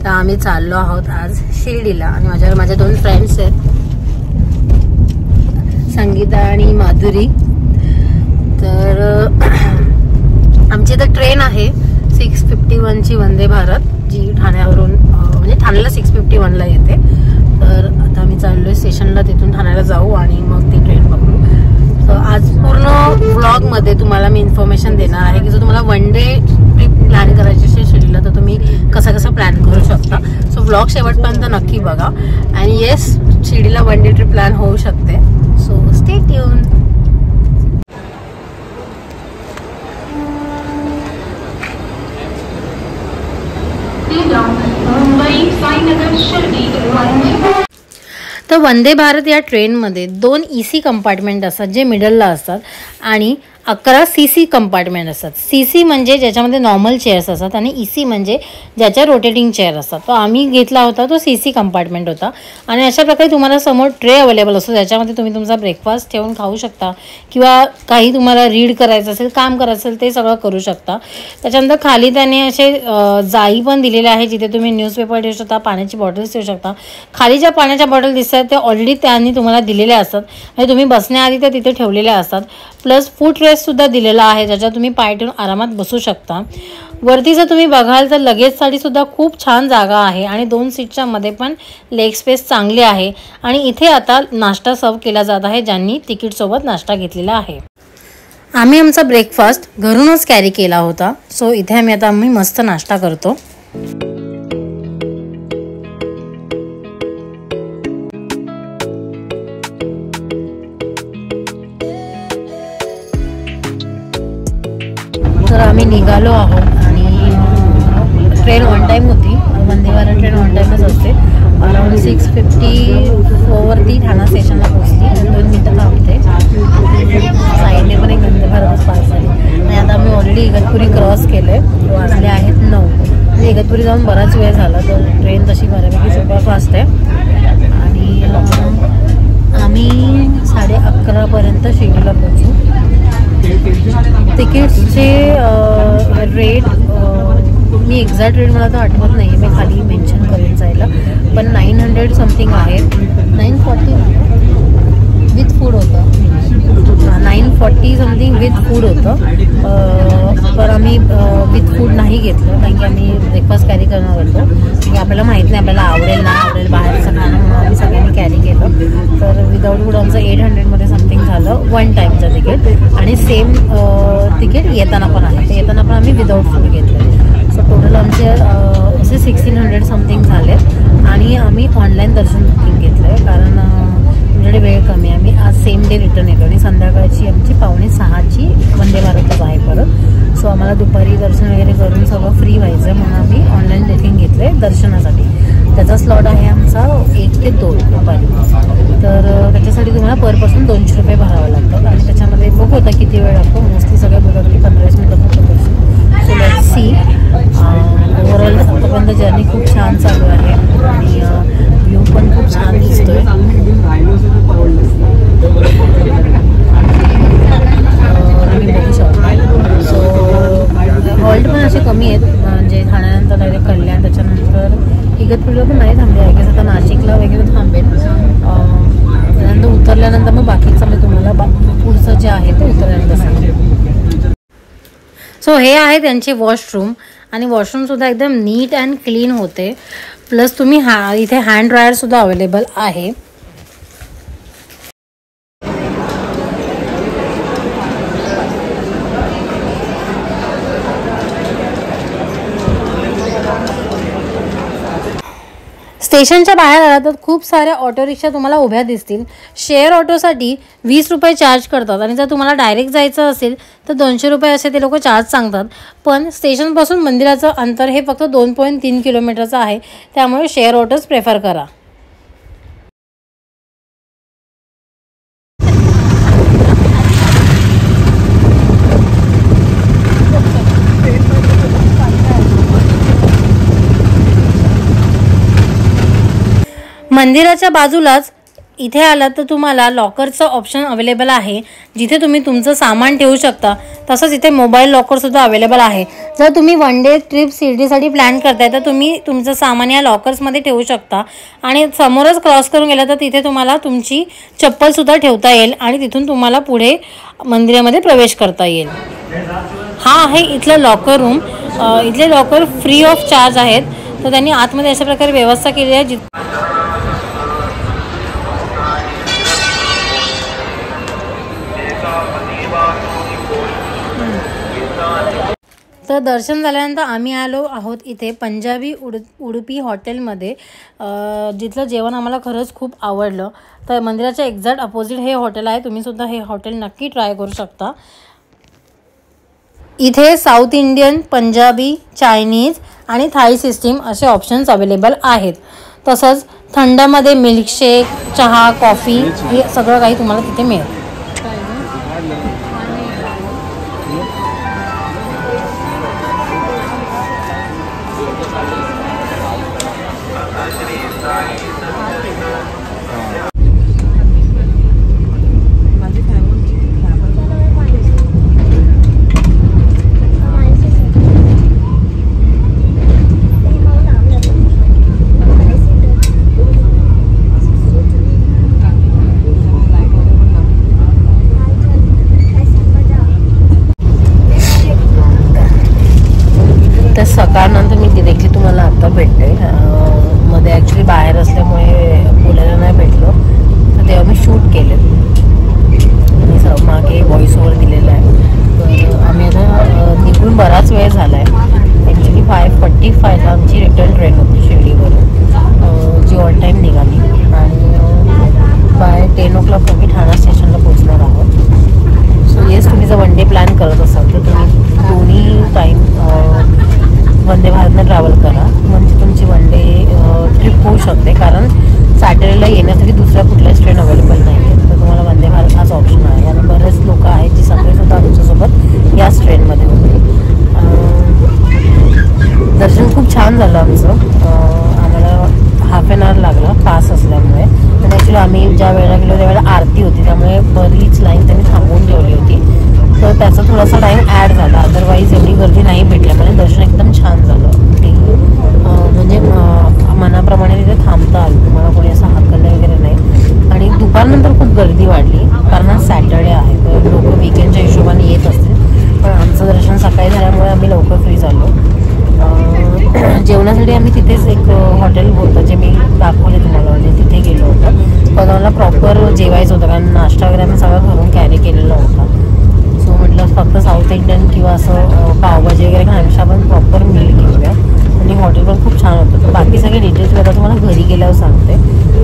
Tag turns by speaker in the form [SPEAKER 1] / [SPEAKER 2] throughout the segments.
[SPEAKER 1] आता आम्ही चाललो आहोत आज शिर्डीला आणि माझ्या दोन फ्रेंड्स आहेत, संगीता आणि माधुरी. तर आमची इथं ट्रेन आहे 651 ची वंदे भारत, जी ठाण्यावरून म्हणजे ठाण्याला 651ला येते. तर आता आम्ही चाललोय स्टेशनला, तिथून ठाण्याला जाऊ आणि मग ती ट्रेन पकडू. आज पूर्ण व्लॉग मध्ये तुम्हाला मी इन्फॉर्मेशन देणार आहे की जर तुम्हाला वन डे ट्रिप प्लॅन करायची असेल शिर्डीला तर तुम्ही कसं प्लॅन करू शकता. सो व्लॉग शेवटपर्यंत नक्की बघा. आणि येस, शिर्डीला वन डे ट्रिप प्लॅन होऊ शकते. So stay tune. तर वंदे भारत या ट्रेनमध्ये 2 EC कंपार्टमेंट असतात जे मिडलला असतात आणि 11 CC कंपार्टमेंट असतात. CC म्हणजे ज्याच्यामध्ये नॉर्मल चेअर्स असतात आणि EC म्हणजे ज्याच्या रोटेटिंग चेअर असतात. तो आम्ही घेतला होता तो CC कंपार्टमेंट होता. आणि अशा प्रकारे तुम्हाला समोर ट्रे अवेलेबल असतो, ज्याच्यामध्ये तुम्ही तुमचा ब्रेकफास्ट ठेवून खाऊ शकता किंवा काही तुम्हाला रीड करायचं असेल, काम करायचं असेल ते सगळं करू शकता. त्याच्यानंतर खाली त्याने असे जाळी पण दिलेले आहे जिथे तुम्ही न्यूजपेपर ठेवू शकता, पाण्याची बॉटल्स ठेवू शकता. खाली ज्या पाण्याच्या बॉटल दिसतात त्या ऑलरेडी त्यांनी तुम्हाला दिलेल्या असतात, म्हणजे तुम्ही बसण्याआधी त्या तिथे ठेवलेल्या असतात. प्लस फूट रेस्ट सुद्धा दिलेला आहे ज्याच्यात तुम्ही पाय ठेवून आरामात बसू शकता. वरती जर तुम्ही बघाल तर लगेजसाठी सुद्धा खूप छान जागा आहे आणि 2 सीटच्या मध्ये पण लेग स्पेस चांगली आहे. आणि इथे आता नाश्ता सर्व केला जात आहे ज्यांनी तिकीटसोबत नाश्ता घेतलेला आहे. आम्ही आमचा ब्रेकफास्ट घरूनच कॅरी केला होता. सो इथे आम्ही मस्त नाश्ता करतो. तर आम्ही निघालो आहोत आणि ट्रेन ऑन टाईम होती. वंदे भारत ट्रेन ऑन टाईमच असते. अराउंड 6:54वरती ठाणा स्टेशनला पोहोचली. 2 मिनटं थांबते. साईडने पण एक वंदे भारतच पास आहे. आणि आता आम्ही ऑलरेडी इगतपुरी क्रॉस केलं आहे. वाजले आहेत 9. म्हणजे इगतपुरी जाऊन बराच वेळ झाला. तर ट्रेन तशी बऱ्यापैकी सुपरफास्ट आहे. आणि आम्ही 11:30पर्यंत शिर्डीला पोहोचू. तिकीट्सचे रेट मी एक्झॅक्ट रेट मला तर आठवत नाही, मी खाली मेन्शन करेन जायला, पण 900 समथिंग आहे. 940 विथ फूड होतं. 940 समथिंग विथ फूड होतं. पण आम्ही विथ फूड नाही घेतलं कारण की आम्ही ब्रेकफास्ट कॅरी करणार होतो. म्हणजे आपल्याला माहीत नाही आपल्याला आवडेल ना आवडेल बाहेरचं खाणं, म्हणून आम्ही सगळ्यांनी कॅरी केलं. तर विदाऊट फूड आमचं 800मध्ये समथिंग झालं वन टाईमचं तिकीट. आणि सेम तिकीट येताना पण आहे. तर येताना पण आम्ही विदाऊट फूड घेतलं. सो टोटल आमचे असे 1600 समथिंग झाले. आणि आम्ही ऑनलाईन दर्शन बुकिंग घेतलं आहे कारण आमच्याकडे वेळ कमी आहे. आम्ही आज सेम डे रिटर्न येतो आणि संध्याकाळची आमची 5:45ची वंदे भारतच आहे परत. सो आम्हाला दुपारी दर्शन वगैरे करून सगळं फ्री व्हायचं म्हणून आम्ही ऑनलाईन बुकिंग घेतलं आहे दर्शनासाठी. त्याचा स्लॉट आहे आमचा 1 ते 2 दुपारी. तर त्याच्यासाठी तुम्हाला पर पर्सन 200 रुपये भरावं लागतात. आणि त्याच्यामध्ये बुक होता किती वेळ लागतो. मोस्टली सगळ्या बुक की 15-20 मिनटं फक्त person. So let's see. Overall आतापर्यंत जर्नी खूप छान चालू आहे आणि व्ह्यू पण खूप छान दिसतोय. आम्ही बघू शकतो. सो हॉल्ट पण असे कमी आहेत, म्हणजे ठाण्यानंतर डायरेक्ट कल्याण, त्याच्यानंतर इगतपुरीला पण नाही थांबले आहे की आता नाशिकला वगैरे थांबेल. त्यानंतर उतरल्यानंतर मग बाकीचं मी तुम्हाला पुढचं जे आहे ते उतरल्यानंतर सांगेन. सो हे आहे त्यांचे वॉशरूम आणि वॉशरूमसुद्धा एकदम नीट अँड क्लीन होते. प्लस तुम्ही इथे हँड ड्रायरसुद्धा अवेलेबल आहे. स्टेशनच्या बाहेर आला तर खूप साऱ्या ऑटो रिक्षा तुम्हाला उभ्या दिसतील. शेअर ऑटोसाठी 20 रुपये चार्ज करतात आणि जर तुम्हाला डायरेक्ट जायचं असेल तर 200 रुपये असे ते लोक चार्ज सांगतात. पण स्टेशनपासून मंदिराचं अंतर हे फक्त 2.3 किलोमीटरचं आहे, त्यामुळे शेअर ऑटोच प्रेफर करा. मंदिराच्या बाजूलाच इथे आलात तर तुम्हाला लॉकरचं ऑप्शन अवेलेबल आहे, जिथे तुम्ही तुमचं सामान ठेवू शकता. तसंच इथे मोबाईल लॉकरसुद्धा अवेलेबल आहे. जर तुम्ही वन डे ट्रिप शिर्डीसाठी प्लॅन करताय तर तुम्ही तुमचं सामान या लॉकर्समध्ये ठेवू शकता. आणि समोरच क्रॉस करून गेलं तर तिथे तुम्हाला तुमची चप्पलसुद्धा ठेवता येईल आणि तिथून तुम्हाला पुढे मंदिरामध्ये प्रवेश करता येईल. हा आहे इथलं लॉकर रूम. इथले लॉकर फ्री ऑफ चार्ज आहेत. तर त्यांनी आतमध्ये अशा प्रकारे व्यवस्था केली आहे. तर दर्शन झाल्यानंतर आम्ही आलो आहोत इथे पंजाबी उडुपी हॉटेलमध्ये, जिथलं जेवण आम्हाला खरंच खूप आवडलं. तर मंदिराच्या एक्झॅक्ट अपोजिट हे हॉटेल आहे. तुम्हीसुद्धा हे हॉटेल नक्की ट्राय करू शकता. इथे साऊथ इंडियन, पंजाबी, चायनीज आणि थाई सिस्टीम असे ऑप्शन्स अवेलेबल आहेत. तसंच थंडमध्ये मिल्कशेक, चहा, कॉफी हे सगळं काही तुम्हाला तिथे मिळेल. सकाळनंतर मी डिरेक्टली तुम्हाला आता भेटते. मध्ये ॲक्च्युली बाहेर असल्यामुळे बोलायला नाही भेटलो, तर तेव्हा मी शूट केले आणि मागे व्हॉइस ओव्हर दिलेला आहे. तर आम्ही आता निघून बराच वेळ झाला आहे. ॲक्च्युली 5:45ला आमची रिटर्न ट्रेन होती शिर्डीवरून, जी ऑन टाईम निघाली आणि बाय 10 o'clock आम्ही ठाणा स्टेशनला पोहोचणार आहोत. सो येस, तुम्ही जर वन डे प्लॅन करत असाल तर तुम्ही दोन्ही टाईम वंदे भारतने ट्रॅव्हल करा, म्हणजे तुमची वन डे ट्रिप होऊ शकते. कारण सॅटर्डेला येण्यासाठी दुसऱ्या कुठल्याच ट्रेन अवेलेबल नाही आहेत. तर तुम्हाला वंदे भारत हाच ऑप्शन आहे. आणि बरेच लोक आहेत जी सगळेसुद्धा आमच्यासोबत याच ट्रेनमध्ये होते. दर्शन खूप छान झालं आमचं. आम्हाला हाफ एन आवर लागला पास असल्यामुळे. पण ॲक्च्युली आम्ही ज्या वेळेला गेलो त्यावेळेला आरती होती, त्यामुळे बरीच लाईन त्यांनी थांबवून ठेवली होती. तर त्याचा थोडासा टाईम ॲड झाला. अदरवाईज एवढी गर्दी नाही भेटल्यामुळे दर्शन एकदम छान झालं. ते म्हणजे मनाप्रमाणे तिथे थांबता आलं, तुम्हाला कोणी असं हाकललं वगैरे नाही. आणि दुपारनंतर खूप गर्दी वाढली, कारण आज सॅटर्डे आहे तर लोक वीकेंडच्या हिशोबाने येत असतील. पण आमचं दर्शन सकाळी झाल्यामुळे आम्ही लवकर फ्री झालो. जेवणासाठी आम्ही तिथेच एक हॉटेल होतं जे मी दाखवले तुम्हाला, म्हणजे तिथे गेलो होतो. पण आम्हाला प्रॉपर जेवायचं होतं, कारण नाश्ता वगैरे आम्ही सगळं घरून कॅरी केलेला होता. सो म्हटलं फक्त साऊथ इंडियन किंवा असं पावभाजी वगैरे खाण्यापेक्षा आपण प्रॉपर मील घेऊया. आणि हॉटेल पण खूप छान होतं. तर बाकी सगळे डिटेल्स वगैरे तुम्हाला घरी गेल्यावर सांगते,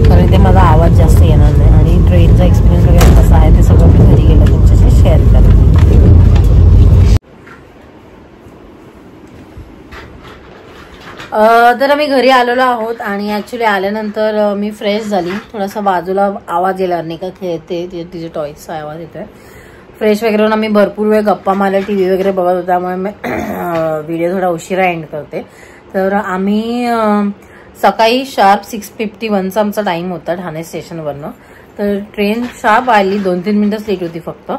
[SPEAKER 1] कारण ते माझा आवाज जास्त येणार नाही. आणि ट्रेनचा एक्सपिरियन्स वगैरे कसा आहे ते सगळं मी घरी गेलं तुमच्याशी शेअर करेन. तर आम्ही घरी आलेलो आहोत आणि ॲक्च्युली आल्यानंतर मी फ्रेश झाली. थोडासा बाजूला आवाज येणार नाही का, खेळते तिचे टॉयचा आवाज येतोय. फ्रेश वगैरे होऊन आम्ही भरपूर वेळ गप्पा मारल्या, TV वगैरे बघत होता, त्यामुळे मी व्हिडिओ थोडा उशिरा एंड करते. तर आम्ही सकाळी शार्प 6:51चा आमचा टाईम होता ठाणे स्टेशनवरनं. तर ट्रेन शार्प आली, 2-3 मिनिटच लेट होती फक्त.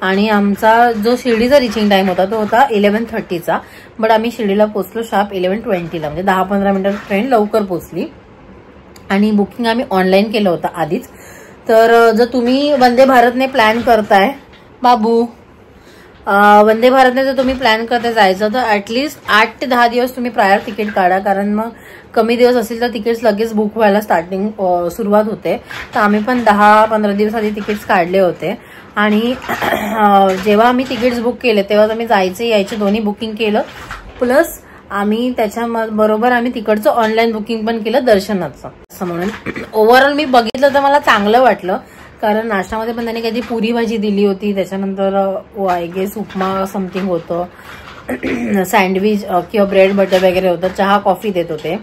[SPEAKER 1] आणि आमचा जो शिर्डीचा रिचिंग टाईम होता तो होता 11:30चा. बट आम्ही शिर्डीला पोहोचलो शार्प 11:20ला, म्हणजे 10-15 मिनिटात ट्रेन लवकर पोहोचली. आणि बुकिंग आम्ही ऑनलाईन केलं होतं आधीच. तर जर तुम्ही वंदे भारतने प्लॅन करताय बाबू, वंदे भारतने जर तुम्ही प्लॅन करता जायचं तर ॲटलिस्ट 8 ते 10 दिवस तुम्ही प्रायर तिकीट काढा, कारण मग कमी दिवस असेल तर तिकीट्स लगेच बुक व्हायला सुरुवात होते. तर आम्ही पण 10-15 दिवस आधी तिकीट्स काढले होते. आणि जेव्हा आम्ही तिकीट्स बुक केले तेव्हा आम्ही जायचे यायचे दोन्ही बुकिंग केलं, प्लस आम्ही त्याच्याबरोबर आम्ही तिकडचं ऑनलाईन बुकिंग पण केलं दर्शनाचं. असं म्हणून ओव्हरऑल मी बघितलं तर मला चांगलं वाटलं, कारण नाश्त्यामध्ये पण त्यांनी काहीतरी पुरी भाजी दिली होती, त्याच्यानंतर आय गेस उपमा समथिंग होतं, सँडविच किंवा ब्रेड बटर वगैरे होतं, चहा कॉफी देत होते.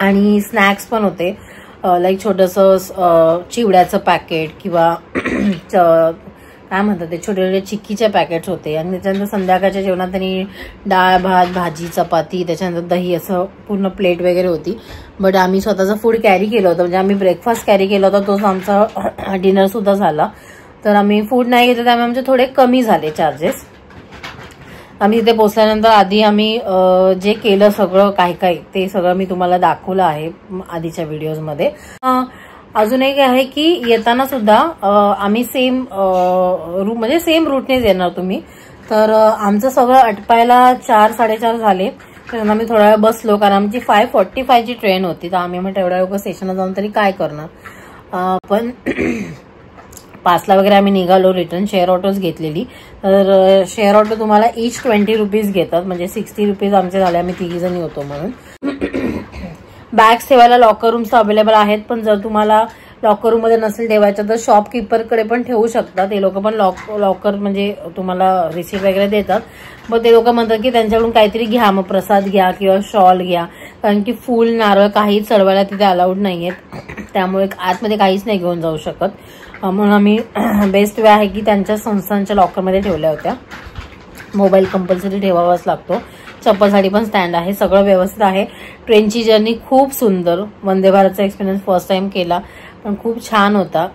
[SPEAKER 1] आणि स्नॅक्स पण होते, लाईक छोटंसं चिवड्याचं पॅकेट किंवा काय म्हणतात ते छोटे छोटे चिक्कीचे पॅकेट्स होते. आणि त्याच्यानंतर संध्याकाळच्या जेवणात त्यांनी डाळ भात भाजी चपाती त्याच्यानंतर दही असं पूर्ण प्लेट वगैरे होती. बट आम्ही स्वतःचं फूड कॅरी केलं होतं, म्हणजे आम्ही ब्रेकफास्ट कॅरी केला होता, तोच आमचा डिनर सुद्धा झाला. तर आम्ही फूड नाही घेतलं त्यामुळे आमचे थोडे कमी झाले चार्जेस. आम्ही तिथे पोहोचल्यानंतर आधी आम्ही जे केलं सगळं काय काय ते सगळं मी तुम्हाला दाखवलं आहे आधीच्या व्हिडिओजमध्ये. अजून एक आहे की येताना सुद्धा आम्ही सेम रूट म्हणजे सेम रूटनेच येणार तुम्ही. तर आमचं सगळं आटपायला 4-4:30 झाले. तर आम्ही थोडा वेळ बसलो कारण आमची 5:45 ची ट्रेन होती. तर आम्ही म्हटलं एवढ्या लवकर स्टेशनला जाऊन तरी काय करणार. पण 5ला वगैरे आम्ही निघालो. रिटर्न शेअर ऑटोच घेतलेली. तर शेअर ऑटो तुम्हाला ईच 20 रुपीज घेतात, म्हणजे 60 रुपीज आमचे झाले. आम्ही 3 जणी होतो म्हणून. बॅग्स ठेवायला लॉकर रूम्स अवेलेबल आहेत, पण जर तुम्हाला लॉकर रूम मध्ये नसेल ठेवायचं तर शॉपकीपरकडे पण ठेवू शकता. ते लोक पण लॉकर म्हणजे तुम्हाला रिसीट वगैरे देतात. मग ते लोक म्हणतात की त्यांच्याकडून काहीतरी घ्या, मग प्रसाद घ्या किंवा शॉल घ्या, कारण की फूल नारळ काही चढवायला तिथे अलाउड नाहीयेत. त्यामुळे आतमध्ये काहीच नाही घेऊन जाऊ शकत. म्हणून आम्ही बेस्ट वे आहे की त्यांच्या संस्थांच्या लॉकरमध्ये ठेवल्या होत्या. मोबाईल कंपल्सरी ठेवावाच लागतो. चप्पलसाठी पण स्टँड आहे. सगळं व्यवस्थित आहे. ट्रेनची जर्नी खूप सुंदर. वंदे भारतचा एक्सपिरियन्स फर्स्ट टाइम केला पण खूप छान होता.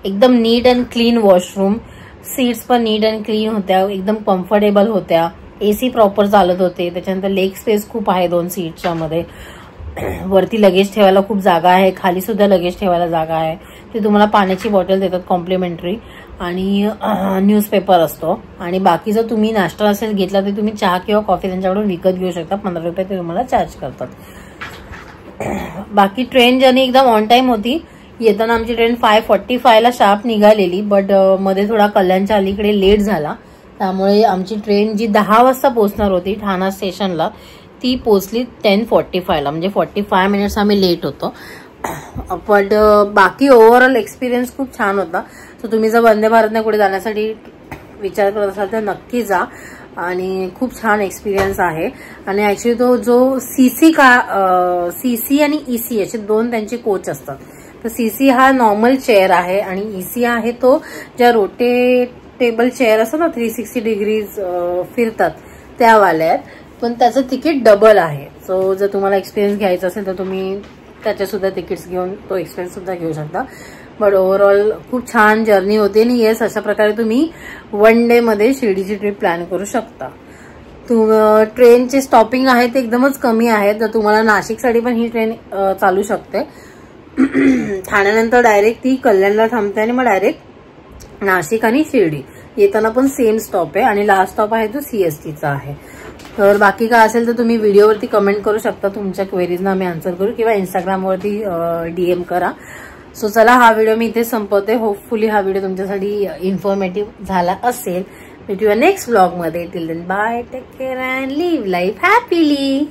[SPEAKER 1] एकदम नीट अँड क्लीन वॉशरूम, सीट्स पण नीट अँड क्लीन होत्या, एकदम कम्फर्टेबल होत्या, एसी प्रॉपर चालत होते. त्याच्यानंतर लेग स्पेस खूप आहे 2 सीट्सच्या मध्ये. वरती लगेज ठेवायला खूप जागा आहे, खाली सुद्धा लगेज ठेवायला जागा आहे. ते तुम्हाला पाण्याची बॉटल देतात कॉम्प्लिमेंटरी आणि न्यूजपेपर असतो. आणि बाकी जर तुम्ही नाश्ता असेल घेतला तर तुम्ही चहा किंवा कॉफी त्यांच्याकडून विकत घेऊ शकता. 15 रुपये ते तुम्हाला चार्ज करतात. बाकी ट्रेन जर्नी एकदम ऑन टाइम होती. येताना आमची ट्रेन 5:45ला शार्प निघालेली, बट मध्ये थोडा कल्याणच्या अलीकडे लेट झाला. त्यामुळे आमची ट्रेन जी 10 वाजता पोहोचणार होती ठाणा स्टेशनला ती पोहोचली 10:45ला, म्हणजे 45 मिनिट्स आम्ही लेट होतो. पण बाकी ओव्हरऑल एक्सपिरियन्स खूप छान होता. तर तुम्ही जर वंदे भारतने कुठे जाण्यासाठी विचार करत असाल तर नक्की जा. आणि खूप छान एक्सपिरियन्स आहे. आणि ऍक्च्युली तो जो सीसी आणि ईसी असे 2 त्यांचे कोच असतात. तर सीसी हा नॉर्मल चेअर आहे आणि ईसी आहे तो ज्या रोटेटेबल चेअर असतात ना 360 डिग्रीज फिरतात त्यावाल्या आहेत. पण त्याचं तिकीट डबल आहे. सो जर तुम्हाला एक्सपिरियन्स घ्यायचा असेल तर तुम्ही त्याचे सुद्धा तिकीट्स घेऊन तो एक्सपिरियन्स सुद्धा घेऊ शकता. बट ओव्हरऑल खूप छान जर्नी होती. आणि येस, अशा प्रकारे तुम्ही 1 डे मध्ये शिर्डीची ट्रिप प्लॅन करू शकता. ट्रेनचे स्टॉपिंग आहे ते एकदमच कमी आहेत. तर तुम्हाला नाशिकसाठी पण ही ट्रेन चालू शकते. ठाण्यानंतर डायरेक्ट ती कल्याणला थांबते आणि मग डायरेक्ट नाशिक आणि शिर्डी. येताना पण सेम स्टॉप आहे आणि लास्ट स्टॉप आहे तो सीएसटीचा आहे. तर बाकी काय असेल तर तुम्ही व्हिडिओवरती कमेंट करू शकता. तुमच्या क्वेरीजना आम्ही आन्सर करू किंवा इंस्टाग्रामवरती DM करा. सो चला, हा व्हिडिओ मी इथे संपवते. होपफुली हा व्हिडिओ तुमच्यासाठी इन्फॉर्मेटिव्ह झाला असेल. भेटूया नेक्स्ट व्लॉग मध्ये. Till then bye, take care and live life happily.